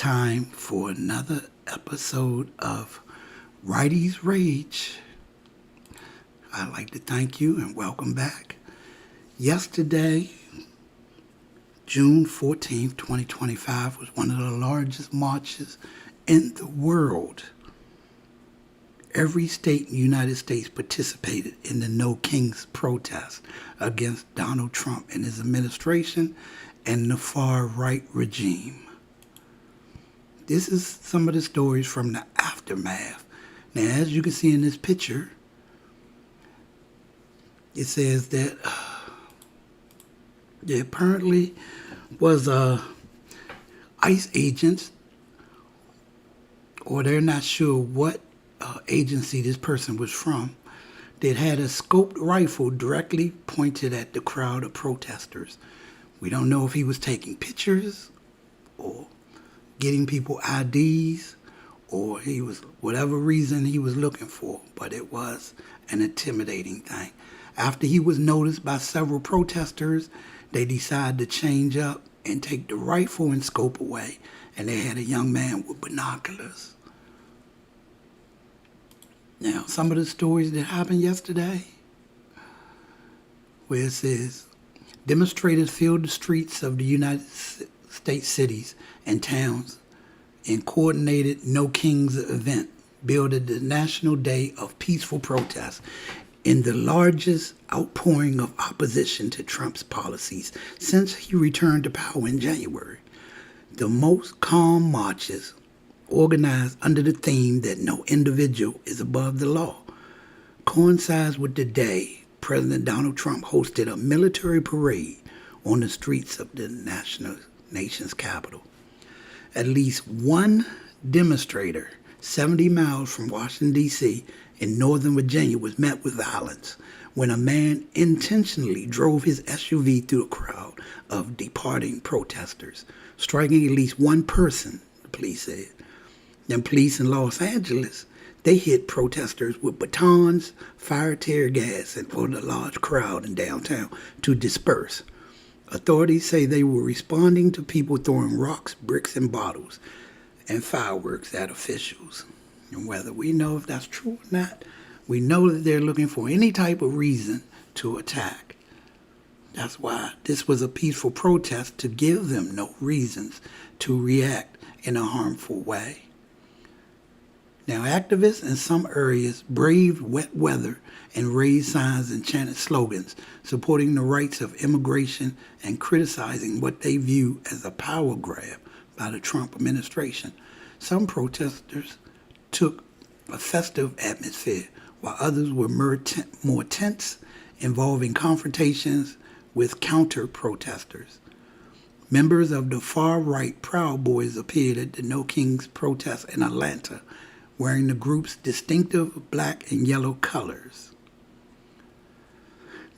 time for another episode of Righties Rage. I'd like to thank you and welcome back. Yesterday, June 14th, 2025, was one of the largest marches in the world. Every state in the United States participated in the No Kings protest against Donald Trump and his administration and the far-right regime. This is some of the stories from the aftermath. Now, as you can see in this picture, it says that there apparently was ICE agents, or they're not sure what agency this person was from, that had a scoped rifle directly pointed at the crowd of protesters. We don't know if he was taking pictures or getting people IDs, or he was, whatever reason he was looking for, but it was an intimidating thing. After he was noticed by several protesters, they decided to change up and take the rifle and scope away, and they had a young man with binoculars. Now, some of the stories that happened yesterday, where it says, demonstrators filled the streets of the United States cities and towns in coordinated No Kings event, billed the National Day of Peaceful Protest, in the largest outpouring of opposition to Trump's policies since he returned to power in January. The most calm marches, organized under the theme that no individual is above the law, coincides with the day President Donald Trump hosted a military parade on the streets of the nation's capital. At least one demonstrator 70 miles from Washington, D.C. in Northern Virginia was met with violence when a man intentionally drove his SUV through a crowd of departing protesters, striking at least one person, the police said. Then police in Los Angeles, they hit protesters with batons, fire tear gas, and for the large crowd in downtown to disperse. Authorities say they were responding to people throwing rocks, bricks, and bottles and fireworks at officials. And whether we know if that's true or not, we know that they're looking for any type of reason to attack. That's why this was a peaceful protest, to give them no reasons to react in a harmful way. Now, activists in some areas braved wet weather and raised signs and chanted slogans supporting the rights of immigration and criticizing what they view as a power grab by the Trump administration. Some protesters took a festive atmosphere, while others were more tense, involving confrontations with counter-protesters. Members of the far-right Proud Boys appeared at the No Kings protest in Atlanta, wearing the group's distinctive black and yellow colors.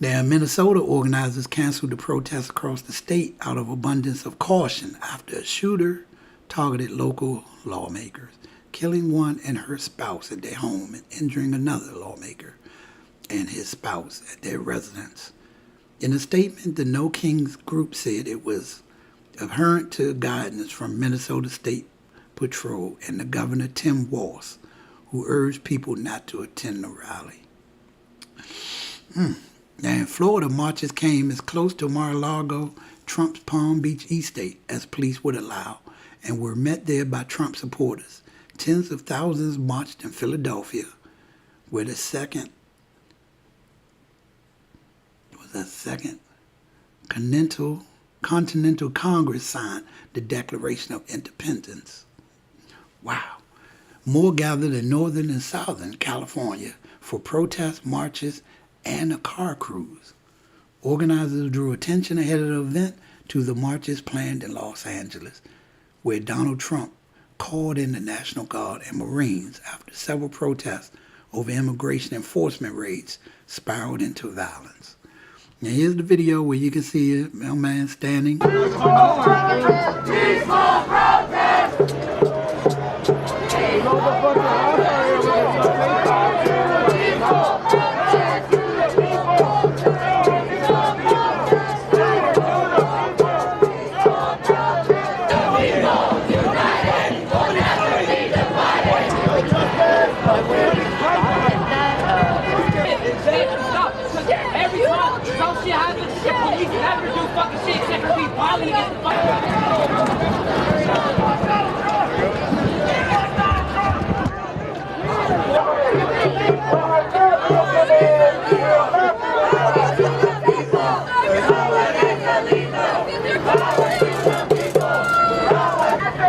Now, Minnesota organizers canceled the protest across the state out of abundance of caution after a shooter targeted local lawmakers, killing one and her spouse at their home and injuring another lawmaker and his spouse at their residence. In a statement, the No Kings group said it was adherent to guidance from Minnesota State Patrol and the Governor Tim Walz, who urged people not to attend the rally. Now, in Florida, marches came as close to Mar-a-Lago, Trump's Palm Beach estate, as police would allow, and were met there by Trump supporters. Tens of thousands marched in Philadelphia, where the second Continental Congress signed the Declaration of Independence. Wow. More gathered in Northern and Southern California for protests, marches, and a car cruise. Organizers drew attention ahead of the event to the marches planned in Los Angeles, where Donald Trump called in the National Guard and Marines after several protests over immigration enforcement raids spiraled into violence. Now, here's the video where you can see a young man standing. Peaceful protest! Peaceful protest! United!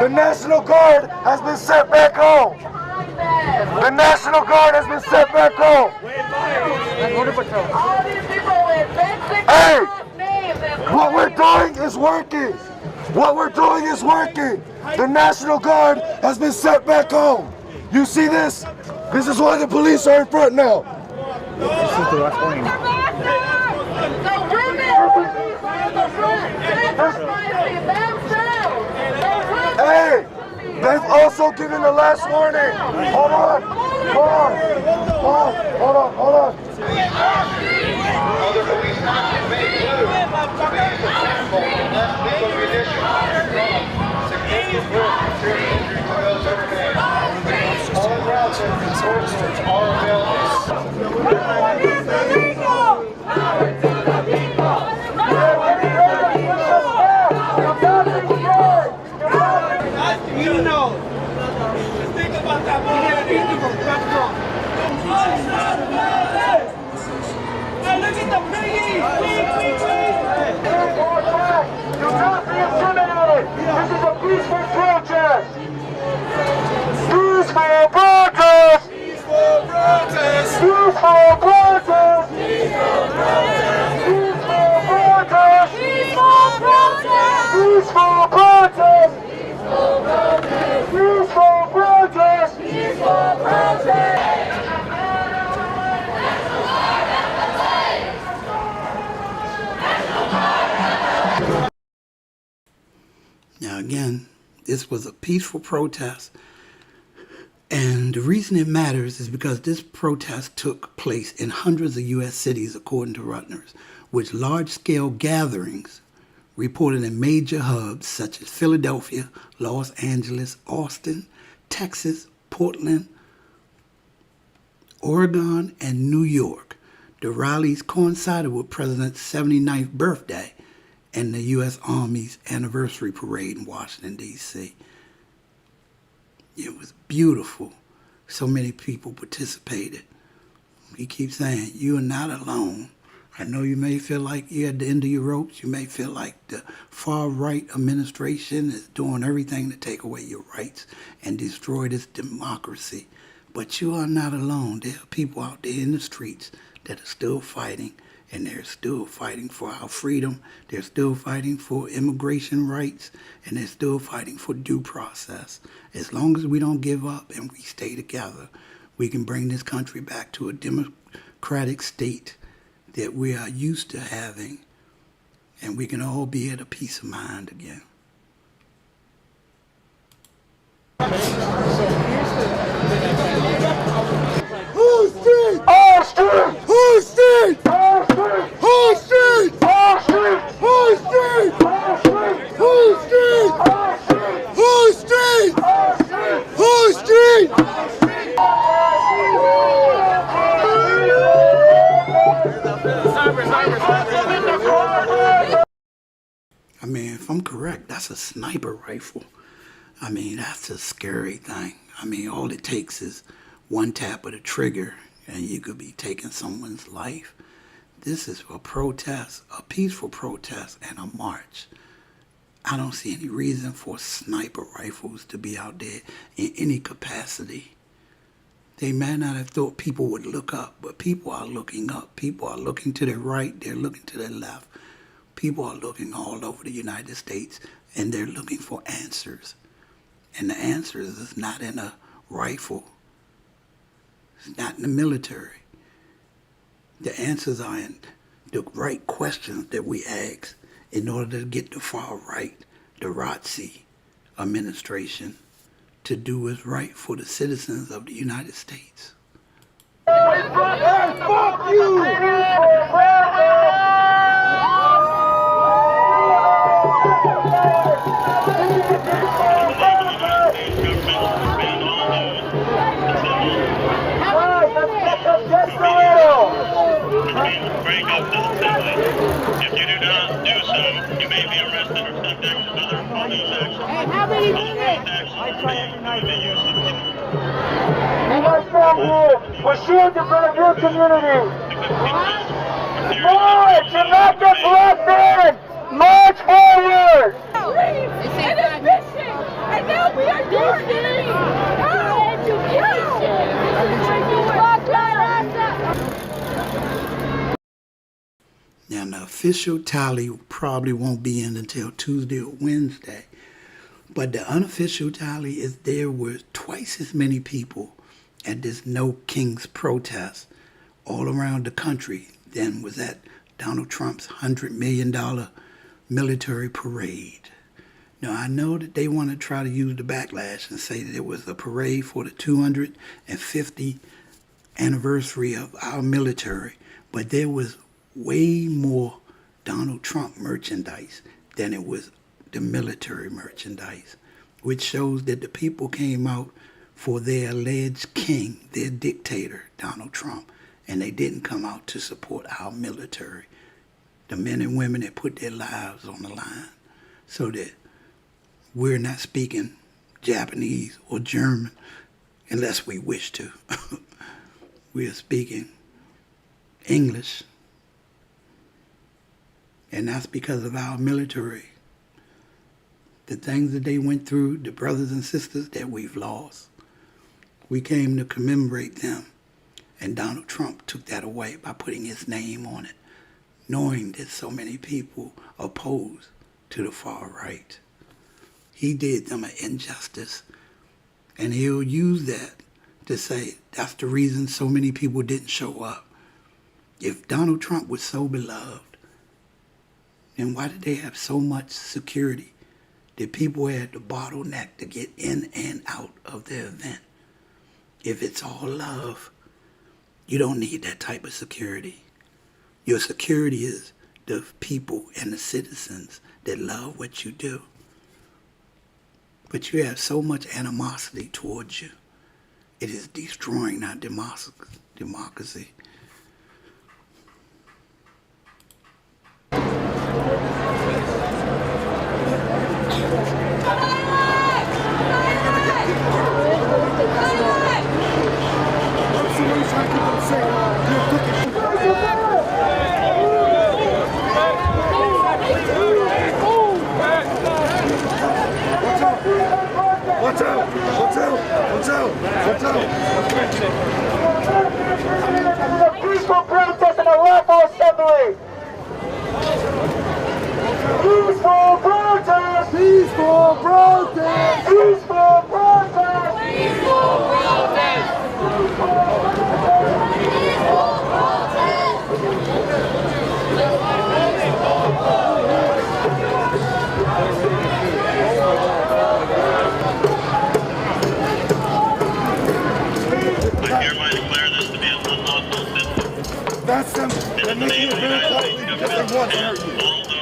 The National Guard has been sent back home. The National Guard has been sent back home. Hey, what we're doing is working. What we're doing is working. The National Guard has been sent back home. You see this? This is why the police are in front now. This is the left lane. The women are the front, sacrificing themselves. Hey, they've also given the last warning. Hold on, hold on, hold on, hold on, hold on. Other police actions may include example, less legal conditions, significant risk of serious injury to those overcame. All routes and resources are available. You know, think about that. Hey, look at the piggies! Do not be intimidated. This is a peaceful protest. Peaceful protest. Peaceful protest. Peaceful protest. Peaceful protest. Peaceful protest. Peaceful protest. Peaceful protest. Peaceful protest! Peaceful protest! Now again, this was a peaceful protest, and the reason it matters is because this protest took place in hundreds of U.S. cities, according to Reuters, with large-scale gatherings reported in major hubs such as Philadelphia, Los Angeles, Austin, Texas, Portland, Oregon, and New York. The rallies coincided with President's 79th birthday and the U.S. Army's anniversary parade in Washington, D.C. It was beautiful. So many people participated. He keeps saying, you are not alone. I know you may feel like you're at the end of your ropes. You may feel like the far-right administration is doing everything to take away your rights and destroy this democracy. But you are not alone. There are people out there in the streets that are still fighting, and they're still fighting for our freedom. They're still fighting for immigration rights, and they're still fighting for due process. As long as we don't give up and we stay together, we can bring this country back to a democratic state that we are used to having, and we can all be at a peace of mind again. Who's street? All street! Who's street? All street! Who's street? All street! Who's street? All street! Who's street? All street! Who's street? All street! Who's street? All street! I mean, if I'm correct, that's a sniper rifle. I mean, that's a scary thing. I mean, all it takes is one tap of the trigger and you could be taking someone's life. This is a protest, a peaceful protest, and a march. I don't see any reason for sniper rifles to be out there in any capacity. They may not have thought people would look up, but people are looking up. People are looking to their right, they're looking to their left. People are looking all over the United States, and they're looking for answers. And the answers is not in a rifle. It's not in the military. The answers are in the right questions that we ask in order to get the far right, the Righties administration, to do what's right for the citizens of the United States. Hey, fuck you! Break up this assembly. If you do not do so, you may be arrested or subject to other police action. How many Police action may be used to You guys stand here. We're shielded in front of your community. March! You're not get blocked in! March forward! And they're fishing! And they're Now, the official tally probably won't be in until Tuesday or Wednesday. But the unofficial tally is there were twice as many people at this No Kings protest all around the country than was at Donald Trump's $100 million military parade. Now, I know that they want to try to use the backlash and say that it was a parade for the 250th anniversary of our military, but there was way more Donald Trump merchandise than it was the military merchandise, which shows that the people came out for their alleged king, their dictator, Donald Trump, and they didn't come out to support our military, the men and women that put their lives on the line so that we're not speaking Japanese or German unless we wish to. We are speaking English, and that's because of our military. The things that they went through, the brothers and sisters that we've lost. We came to commemorate them, and Donald Trump took that away by putting his name on it, knowing that so many people oppose to the far right. He did them an injustice, and he'll use that to say that's the reason so many people didn't show up. If Donald Trump was so beloved, then why did they have so much security that people had to bottleneck to get in and out of the event? If it's all love, you don't need that type of security. Your security is the people and the citizens that love what you do. But you have so much animosity towards you. It is destroying our democracy. Watch out! Watch out! Watch out! Watch out! A peaceful protest in a lawful assembly. Peaceful protest! Peaceful protest! Peaceful protest! Peaceful protest! I hereby declare this to be an unlawful assembly. That's them. They're making it very clear because they want to hurt you.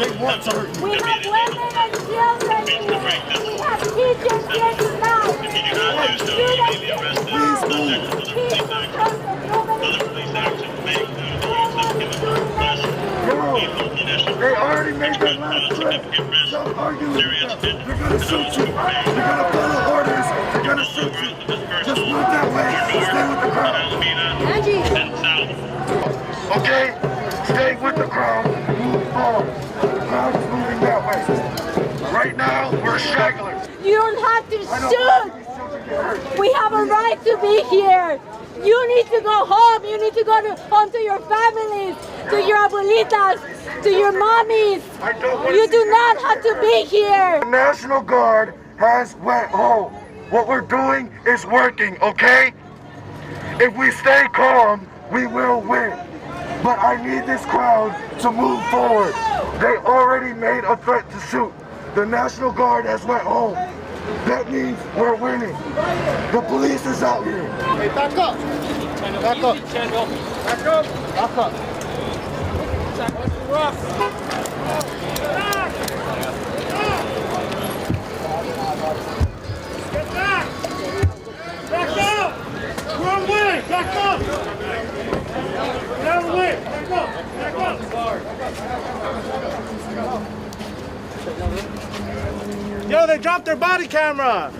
They want to hurt you. We have women and children here. We have teachers here tonight. If you do not do so, you may be arrested, subject to other police action may include the use of chemical less lethal munitions. They already made that last threat. Stop arguing with them. They're gonna shoot you. You're gonna follow orders. They're gonna shoot you. Just move that way. Stay with the crowd. And south. Okay? Stay with the crowd. Move forward. The crowd is moving that way. Right now, we're stragglers. You don't have to I don't want shoot. these children to get hurt. We have a right to be here. You need to go home. You need to go home to your families, to your abuelitas, to your mommies. I don't want You to do see not this have to happen. be here. The National Guard has went home. What we're doing is working, okay? If we stay calm, we will win. But I need this crowd to move forward. They already made a threat to shoot. The National Guard has went home. That means we're winning. The police is out here. Hey, back up. Back up. Back up. Back up. Get back! Back up! Wrong way! Back up! Get out of the way! Back up! Back up! Yo, they dropped their body camera!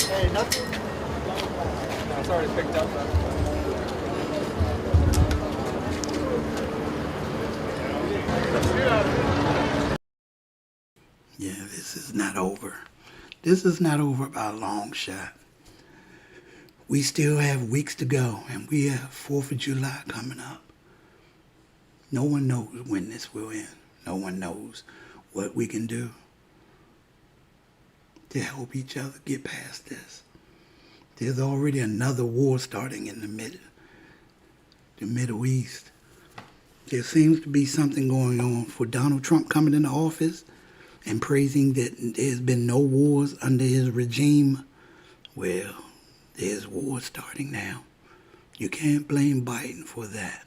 Hey, nothing. No, it's already picked up. Yeah, this is not over. This is not over by a long shot. We still have weeks to go, and we have 4th of July coming up. No one knows when this will end. No one knows what we can do to help each other get past this. There's already another war starting in the Middle East. There seems to be something going on for Donald Trump coming into office and praising that there's been no wars under his regime. Well, there's war starting now. You can't blame Biden for that.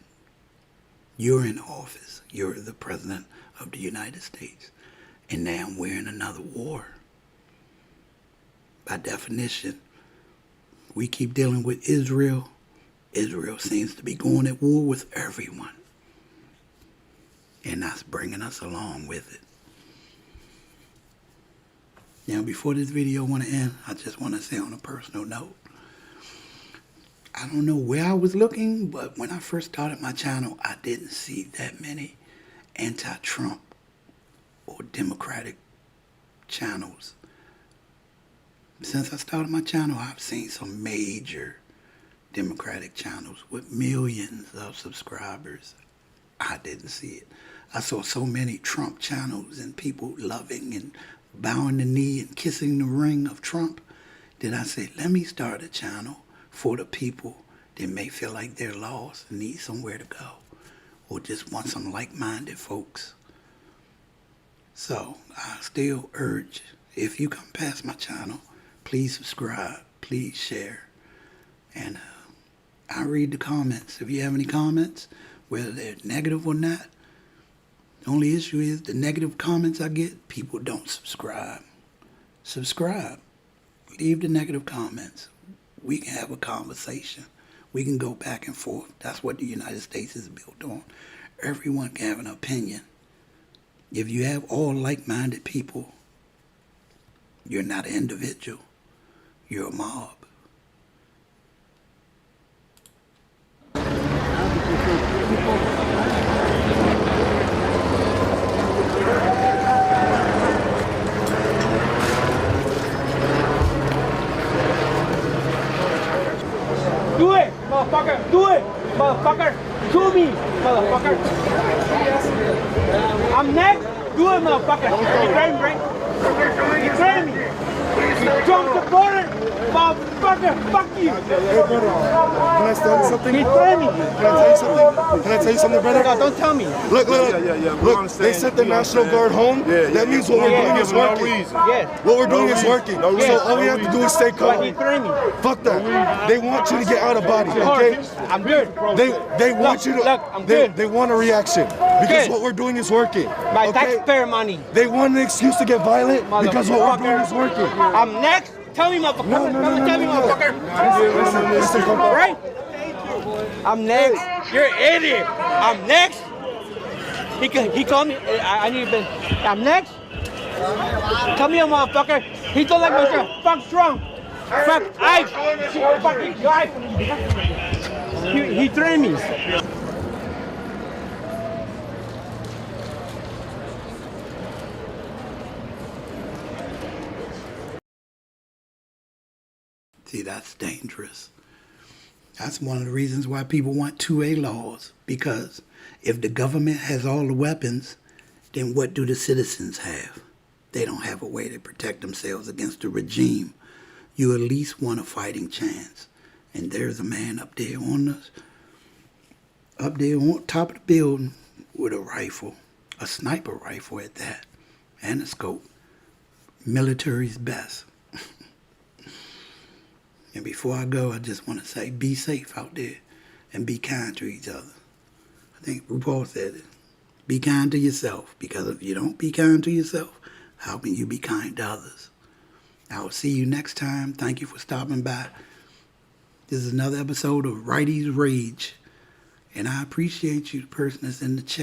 You're in office. You're the president of the United States. And now we're in another war. By definition, we keep dealing with Israel. Israel seems to be going at war with everyone. And that's bringing us along with it. Now, before this video want to end, I just want to say on a personal note, I don't know where I was looking, but when I first started my channel, I didn't see that many anti-Trump or Democratic channels. Since I started my channel, I've seen some major Democratic channels with millions of subscribers. I didn't see it. I saw so many Trump channels and people loving and bowing the knee and kissing the ring of Trump that I said, let me start a channel for the people that may feel like they're lost and need somewhere to go, or just want some like-minded folks. So I still urge, if you come past my channel, please subscribe, please share, and I read the comments. If you have any comments, whether they're negative or not, the only issue is the negative comments I get, people don't subscribe. Subscribe. Leave the negative comments. We can have a conversation. We can go back and forth. That's what the United States is built on. Everyone can have an opinion. If you have all like-minded people, you're not an individual. You're a mob. Do it, motherfucker. Do it, motherfucker. To me, motherfucker. I'm next. Do it, motherfucker. You threatened, right? You threatened me. You jumped the border, motherfucker. Fuck you. Hey, brother, can I tell you something? He threatened me. Can I tell you something? Can I tell you something, brother? No, don't tell me. Look, look, they sent the National Guard home. That means what we're doing is working. Yes. What we're doing is working. So all we have to do is stay calm. But he threatened me. Fuck that. They want you to get out of body, okay? I'm good. They want you to. Look, I'm good. They want a reaction because what we're doing is working. My okay? taxpayer money. They want an excuse to get violent because what we're doing is working. I'm next. Tell me, motherfucker. Tell me, motherfucker. Right? I'm next. You're an idiot. I'm next. He called me. I need to. I'm next. Tell me, motherfucker. He don't like my shirt. Fuck Trump. Fuck Ike. Fucking guy. He threatened me. See, that's dangerous. That's one of the reasons why people want 2A laws, because if the government has all the weapons, then what do the citizens have? They don't have a way to protect themselves against the regime. You at least want a fighting chance. And there's a man up there on top of the building with a rifle, a sniper rifle at that, and a scope. Military's best. And before I go, I just want to say, be safe out there and be kind to each other. I think RuPaul said it. Be kind to yourself, because if you don't be kind to yourself, how can you be kind to others? I will see you next time. Thank you for stopping by. This is another episode of Righties Rage. And I appreciate you, the person that's in the chat.